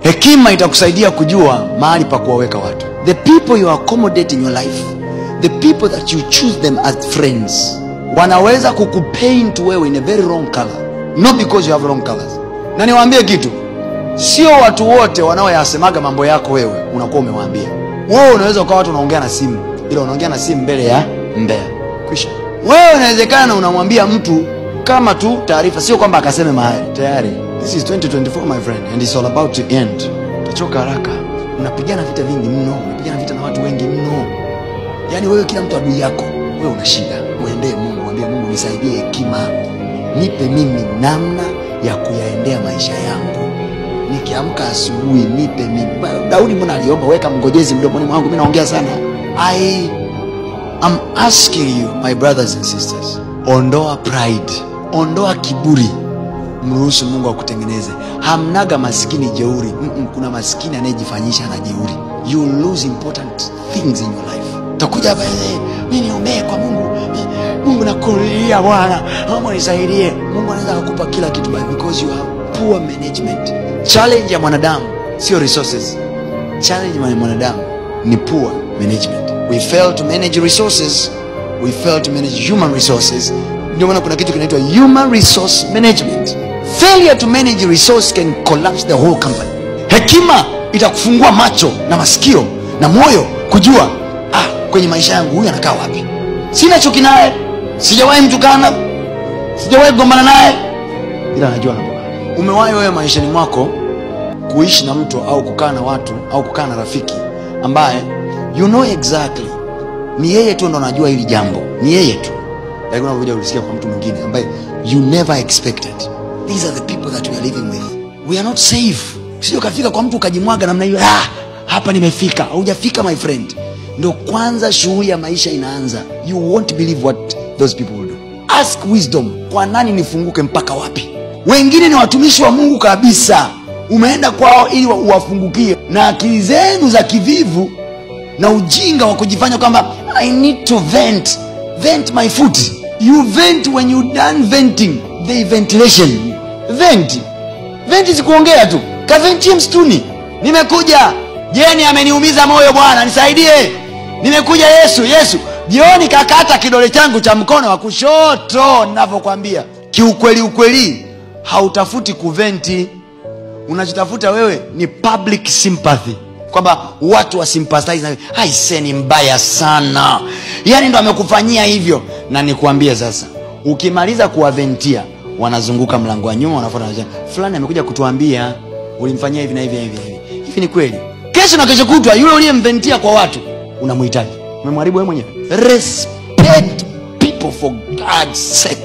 Hekima itakusaidia kujua mahali pa kuwaweka watu. The people you accommodate in your life, the people that you choose them as friends, wanaweza kukupaint wewe in a very wrong color, not because you have wrong colors. Na niwaambie kitu, sio watu wote wanaoyasemaga mambo yako wewe unakuwa umewaambia. Wewe unaweza ukawa watu unaongea na simu, ila unaongea na simu mbele ya mbea. Kwisha. Wewe inawezekana unamwambia mtu kama tu taarifa, sio kwamba akaseme mahali. Tayari. This is 2024 my friend, and it's all about to end. Utachoka haraka. Unapigana vita vingi mno, unapigana vita na watu wengi mno. Yaani wewe kila mtu adui yako. Wewe una shida. Muendee Mungu, mwambie Mungu nisaidie hekima. Nipe mimi namna ya kuyaendea maisha yangu. Nikiamka asubuhi nipe mimi. Daudi mbona aliomba weka mngojezi mdomoni mwangu, mimi naongea sana. I'm asking you my brothers and sisters, ondoa pride, ondoa kiburi. Mruhusu Mungu akutengeneze. Hamnaga maskini jeuri. Kuna maskini anayejifanyisha na jeuri. You lose important things in your life. Utakuja hapa mimi niombe kwa Mungu. Mungu nakulia Bwana, Mungu nisaidie. Mungu anaweza kukupa kila kitu because you have poor management. Challenge ya mwanadamu sio resources. Challenge ya mwanadamu ni poor management. We fail to manage resources. We fail to manage human resources. Ndio maana kuna kitu kinaitwa human resource management. Failure to manage resource can collapse the whole company. Hekima itakufungua macho na masikio na moyo kujua kwenye maisha yangu huyu anakaa wapi. Sina chuki naye, sijawahi mtukana, sijawahi kugombana naye, ila najua anapokaa. Umewahi wewe maishani mwako kuishi na mtu au kukaa na watu au kukaa na rafiki ambaye you know exactly ni yeye tu ndo anajua hili jambo, ni yeye tu, lakini unakuja ulisikia kwa mtu mwingine ambaye you never expected. These are the people that we are living with. We are not safe. Sio kafika kwa mtu ukajimwaga namna hiyo, hapa nimefika. Hujafika my friend. Ndio kwanza shughuli ya maisha inaanza. You won't believe what those people will do. Ask wisdom. Kwa nani nifunguke mpaka wapi? Wengine ni watumishi wa Mungu kabisa. Umeenda kwao ili uwafungukie, na akili zenu za kivivu na ujinga wa kujifanya kwamba I need to vent. Vent my foot. You vent when you done venting. The ventilation. Vent. Vent si kuongea tu. Kaventie mstuni. Nimekuja. Jeni ameniumiza moyo Bwana, nisaidie. Nimekuja Yesu. Jioni kakata kidole changu cha mkono wa kushoto ninavyokuambia. Kiukweli hautafuti kuventi. Unachotafuta wewe ni public sympathy. Kwamba watu wa sympathize na wewe. Haiseni mbaya sana. Yaani ndo amekufanyia hivyo. Na nikuambie sasa, ukimaliza kuwaventia, wanazunguka mlango wa nyuma wanafuata fulani amekuja kutuambia ulimfanyia hivi na hivi. Hivi ni kweli? Kesho na kesho kutwa yule uliyemventia kwa watu unamhitaji. Umemharibu wewe mwenyewe. Respect people for God's sake.